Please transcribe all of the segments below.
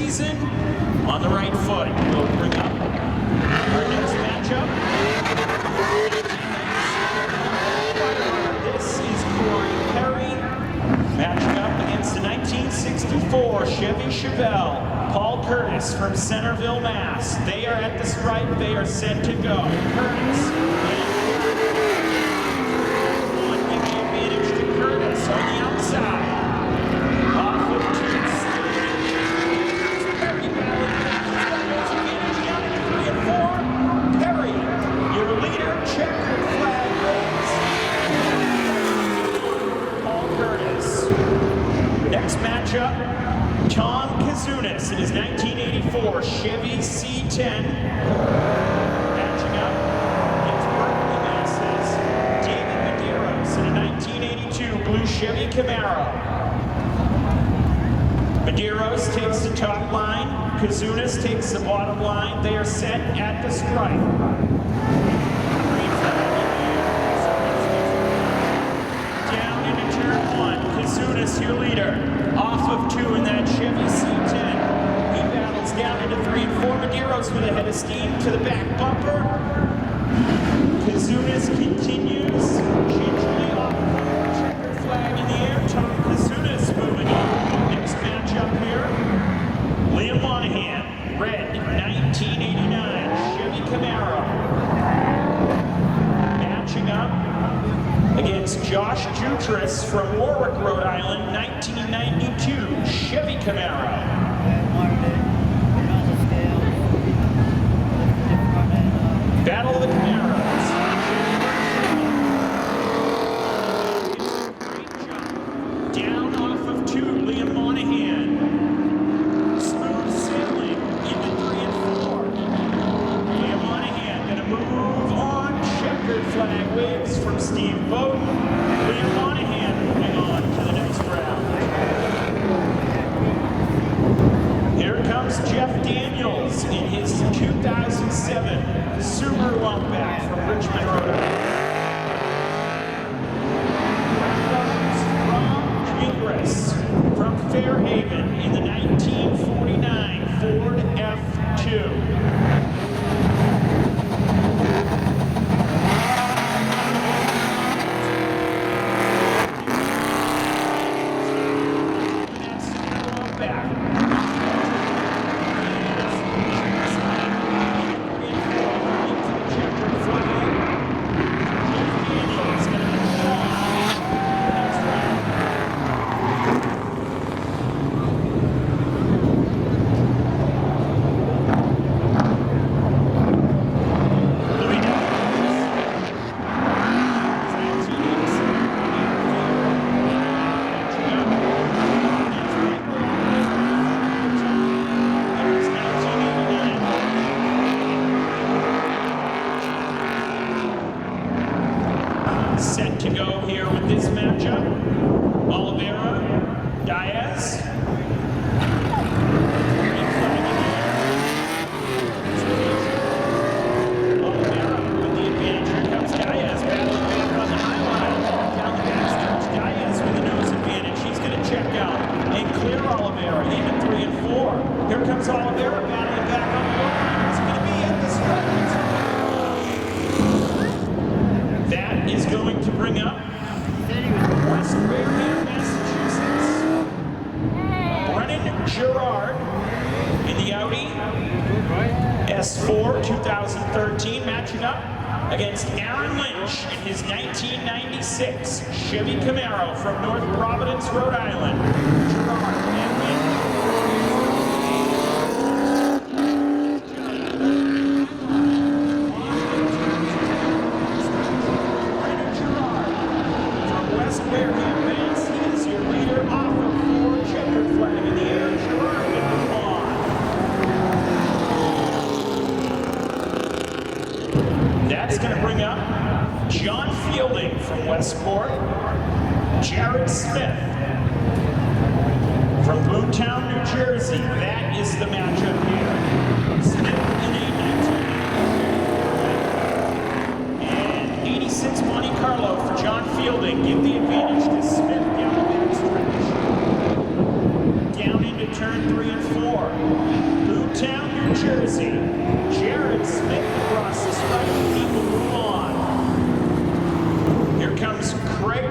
season on the right foot. We'll bring up our next matchup. This is Corey Perry matching up against the 1964 Chevy Chevelle. Paul Curtis from Centerville, Mass. They are at the stripe. They are set to go. Curtis. One giving the advantage to Curtis on the outside. Off of two. Perry battling. He's got his advantage down into 3 and 4. Perry, your leader, checkered flag raise. Paul Curtis. Next matchup. Tom Kazunas in his 1984 Chevy C10. Matching up against Berkeley, Mass's David Medeiros in a 1982 blue Chevy Camaro. Medeiros takes the top line. Kazunas takes the bottom line. They are set at the stripe. Down into turn 1. Kazunas, your leader. Off of 2 in that Chevy C10. He battles down into 3 and 4. Medeiros with a head of steam to the back bumper. Kazunas continues. Gingerly off the checkered flag in the air. Tom Kazunas moving on. Next matchup here. Liam Monahan, red, 1989 Chevy Camaro. Matching up against Josh Jutras from Warwick, Rhode Island, 1992 Chevy Camaro. Battle of the Camaros. Down off of 2, Liam Monahan. Smooth sailing into 3 and 4. Liam Monahan gonna move on. Checkered flag waves from Steve Bowden. Liam Monahan moving on to the next round. Here comes Jeff Daniels in his 2007 Subaru Outback from Richmond, Rhode Island. From Congress from Fairhaven in the 1949 Ford F2. Set to go here with this matchup. Oliveira, Diaz. Oliveira with the advantage. Here comes Diaz battling back on the high line. Down the backstretch. Diaz with the nose advantage. He's going to check out and clear Oliveira. Even 3 and 4. Here comes Oliveira battling back on the line. It's going to be at the stretch. That is going to bring up West Wareham, Massachusetts. Brennan Jarrod in the Audi S4 2013, matching up against Aaron Lynch in his 1996 Chevy Camaro from North Providence, Rhode Island. Jarrod and Lynch. Wareham, Mass. He is your leader off of 4, checkered flag in the air. Jarrod will move on. That's going to bring up John Fielding from Westport. Jarrod Smith from Boontown, New Jersey. That is the matchup here. Smith in a 1986 Monte Carlo for John Fielding. Give the advantage to Smith down the backstretch. Down into turn 3 and 4. Middletown, New Jersey. Jarrod Smith across the stripe. People move on. Here comes Craig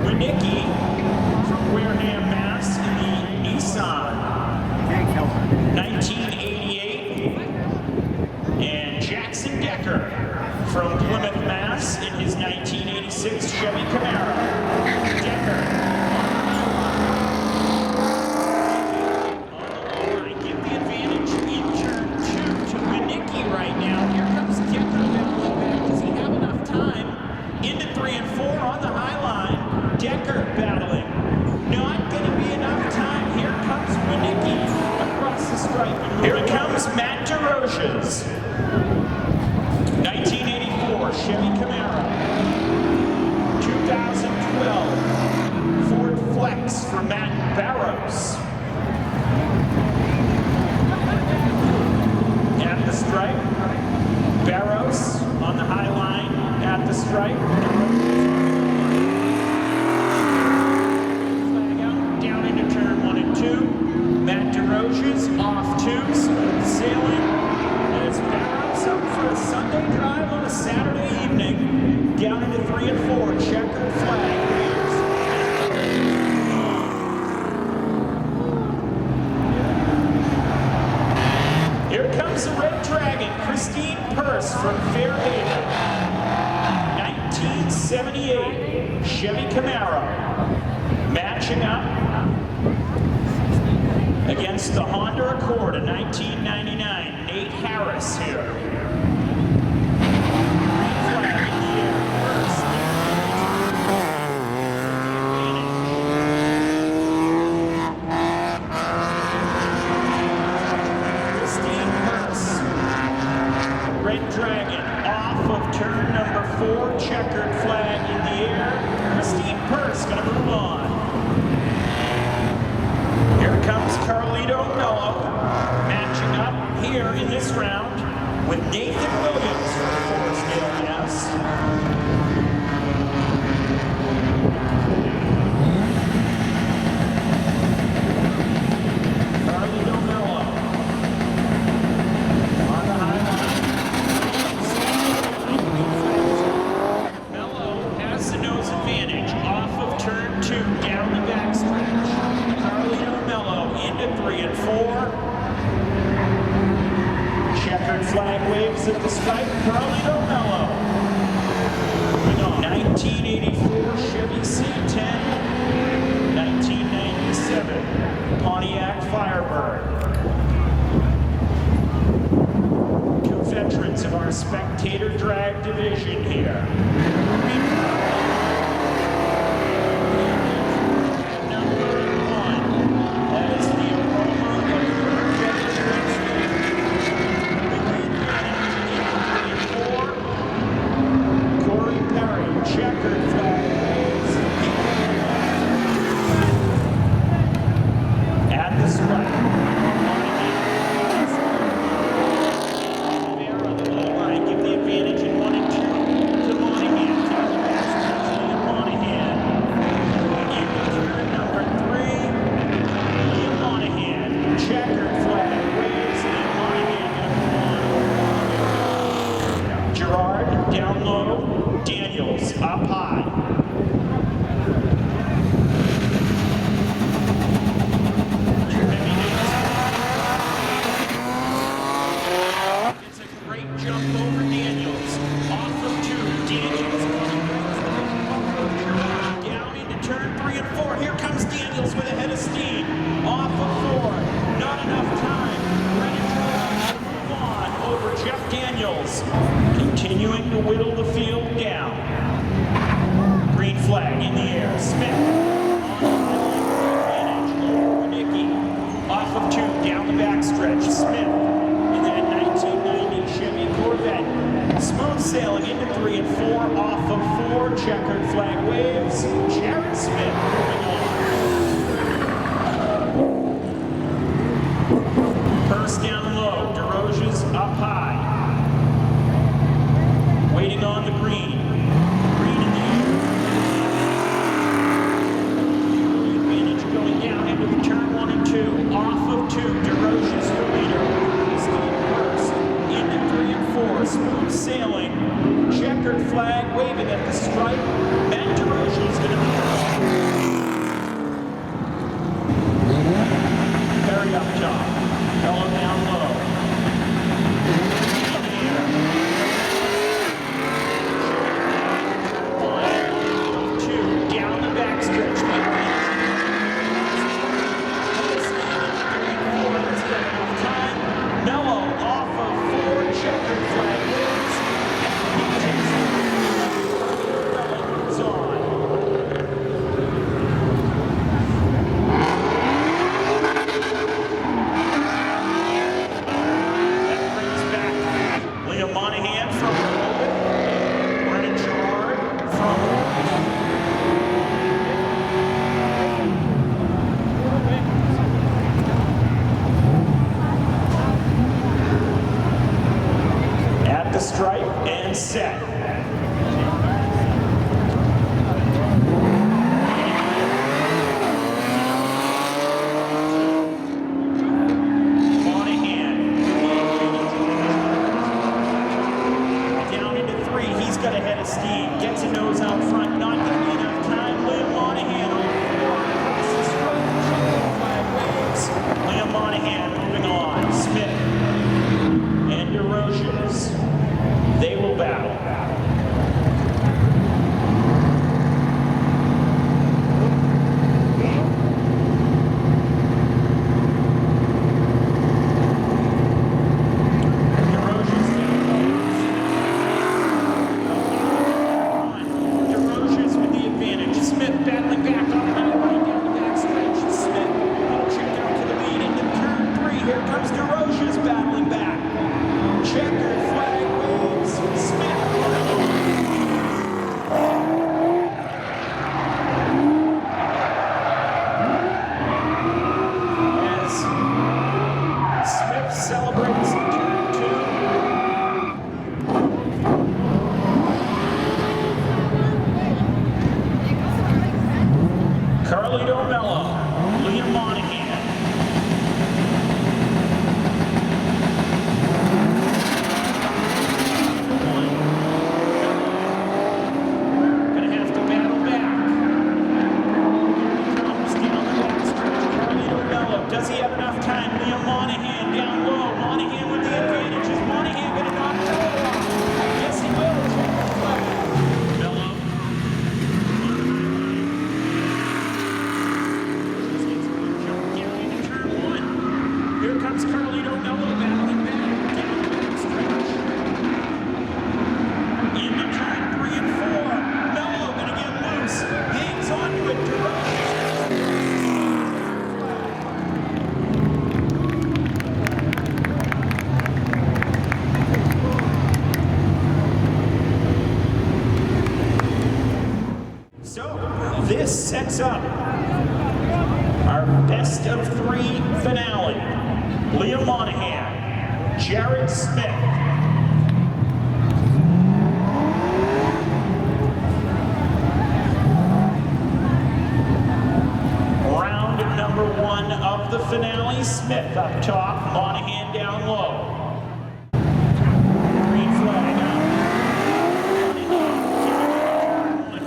Winnicki from Wareham, Mass. in the Nissan 1988. And Jackson Decker from Plymouth, Mass. in his 1986 Chevy Camaro. Decker. Give the advantage in turn 2 to Winnicki right now. Here comes Decker battling back. Does he have enough time? Into 3 and 4 on the high line. Decker battling. Not going to be enough time. Here comes Winnicki across the stripe. Here comes Matt Desrosiers. 1984 Chevy Camaro. 2012 Ford Flex for Matt Barrows. At the stripe. Barrows on the high line at the stripe. Flag out, down into turn 1 and 2. Matt Desrosiers off 2, smooth sailing. As Barrows up for a Sunday drive on a Saturday evening. Down into 3 and 4, checkered flag. Here comes the Red Dragon, Christine Purse from Fairhaven. 1978 Chevy Camaro. Matching up against the Honda Accord in 1999. Nate Harris here. Green flag in the air. Purse. Christine Purse. Red Dragon off of turn number 4. Checkered flag in the air. Christine Purse going to move on. Here comes Carlito Mello, matching up here in this round with Nathan Williams from Forestdale, Mass. Carlito Mello on the high line. Mello has the nose advantage off of turn 2, down the backstretch. Carlito Mello into 3 and 4. Checkered flag waves at the stripe. Carlito Mello. 1984 Chevy C10. 1997 Pontiac Firebird. Two veterans of our Spectator drag division here. Give the advantage in 1 and 2 to Monahan. continuing to whittle the field down. Green flag in the air. Smith on Winnicki off of 2 down the backstretch. Smith in that 1990 Chevy Corvette. Smooth sailing into 3 and 4 off of 4. Checkered flag waves. Jarrod Smith moving on. Purse down low. Desrosiers up high. Waiting on the green. Green in the air. Advantage going down into the turn 1 and 2. Off of 2. Desrosiers the leader. smooth sailing, checkered flag waving at the stripe. Matt Desrosiers is going to be Perry up top, Mello down low. Monahan from Rehoboth, Brennan Jarrod from at the stripe and set. Got a head of steam, gets a nose out front, not going to be enough time. Liam Monahan on four, across the stripe, flag waves. Liam Monahan moving on. Smith and Desrosiers, they will battle. Here comes Desrosiers battling back. Checkered flag waves. Smith. As Smith celebrates in turn two. Carlito Mello, Liam Monahan. Does he have enough time? Liam Monahan down low. Monahan with the advantage. Is Monahan going to knock it off? Yes, he will. Check the flag. Mello. Down into turn one. Here comes Carlito Mello battling back. Down the back stretch. Into turn 3 and 4. Mello going to get loose. Hangs onto it. This sets up our best of 3 finale. Liam Monahan, Jarrod Smith. Round number 1 of the finale. Smith up top, Monahan down low. Green flag up.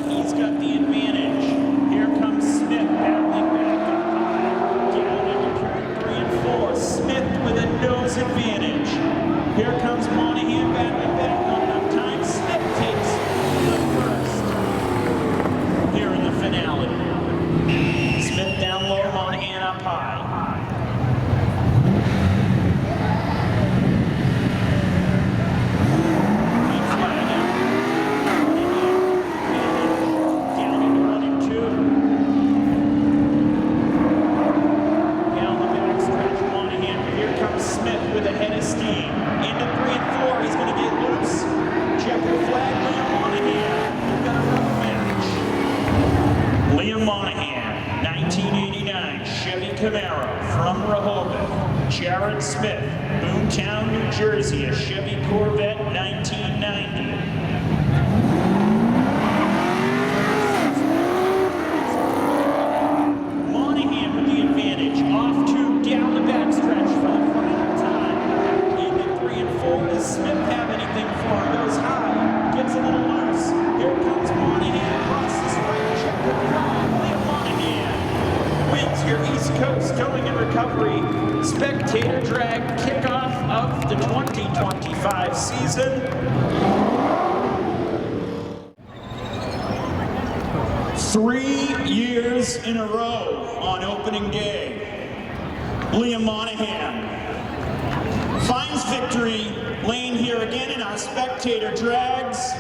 He's got the advantage. Here comes Smith battling back up high. Down into turn 3 and 4. Smith with a nose advantage. Here comes Monahan battling back. Not enough time. Smith takes the first here in the finale. Smith down low, Monahan up high. With a head of steam. Into 3 and 4. He's going to get loose. Checkered flag. Liam Monahan. We've got a rough match. Liam Monahan, 1989 Chevy Camaro from Rehoboth. Jarrod Smith, Boomtown, New Jersey, a Chevy Corvette, 1990. Monahan with the advantage. Off 2 down the backstretch for the final time. Into 3 and 4. Does Smith have anything for of the 2025 season. 3 years in a row on opening day, Liam Monahan finds victory lane here again in our Spectator drags.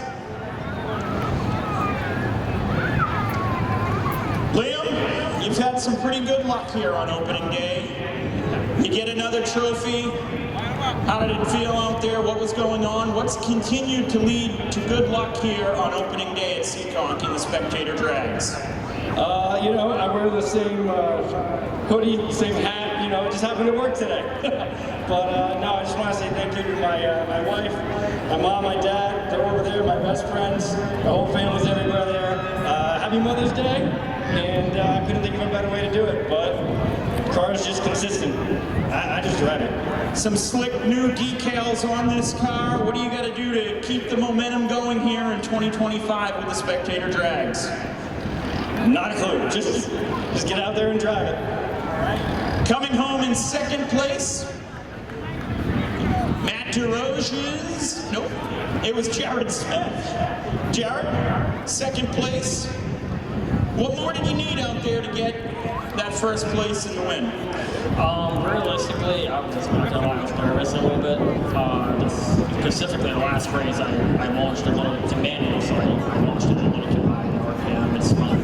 Liam, you've had some pretty good luck here on opening day. You get another trophy. How did it feel out there? What was going on? What's continued to lead to good luck here on opening day at Seekonk in the Spectator drags? You know, I wear the same hoodie, same hat, you know, it just happened to work today. But no, I just want to say thank you to my wife, my mom, my dad, they're over there, my best friends, the whole family's everywhere there. Happy Mother's Day, and I couldn't think of a better way to do it, but the car is just consistent. I just drive it. Some slick new decals on this car. What do you got to do to keep the momentum going here in 2025 with the Spectator drags? Not a clue. Just get out there and drive it. Coming home in second place, Desrosiers. Nope, it was Jarrod Smith. Jarrod, second place. What more did you need out there to get that first place in the win? Realistically, I was nervous a little bit. Specifically, the last race, I launched a little too manual, so I launched it a little too high in RPM. It's fun.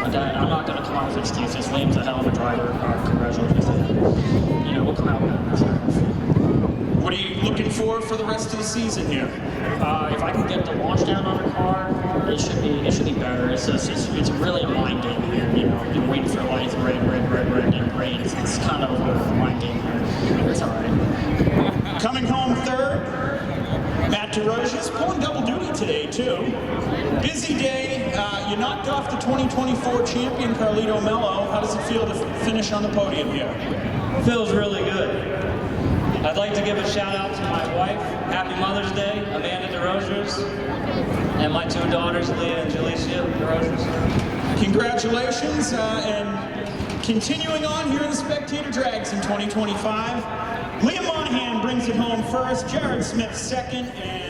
But I'm not going to come out with excuses. Liam's a hell of a driver. Congratulations to him. You know, we'll come out with that. What are you looking for the rest of the season here? If I can get the launch down on the car, it should be better. It's really a mind game here. You know, you're waiting for lights, red, and it rains. It's kind of a mind game here. It's all right. Coming home third, Desrosiers, pulling double duty today too. Busy day. You knocked off the 2024 champion Carlito Mello. How does it feel to finish on the podium here? Feels really good. I'd like to give a shout out to my wife, Happy Mother's Day, Amanda Desrosiers, and my two daughters, Leah and Jalicia Desrosiers. Congratulations, and continuing on here in the Spectator Drags in 2025, Liam Monahan brings it home first, Jarrod Smith second, and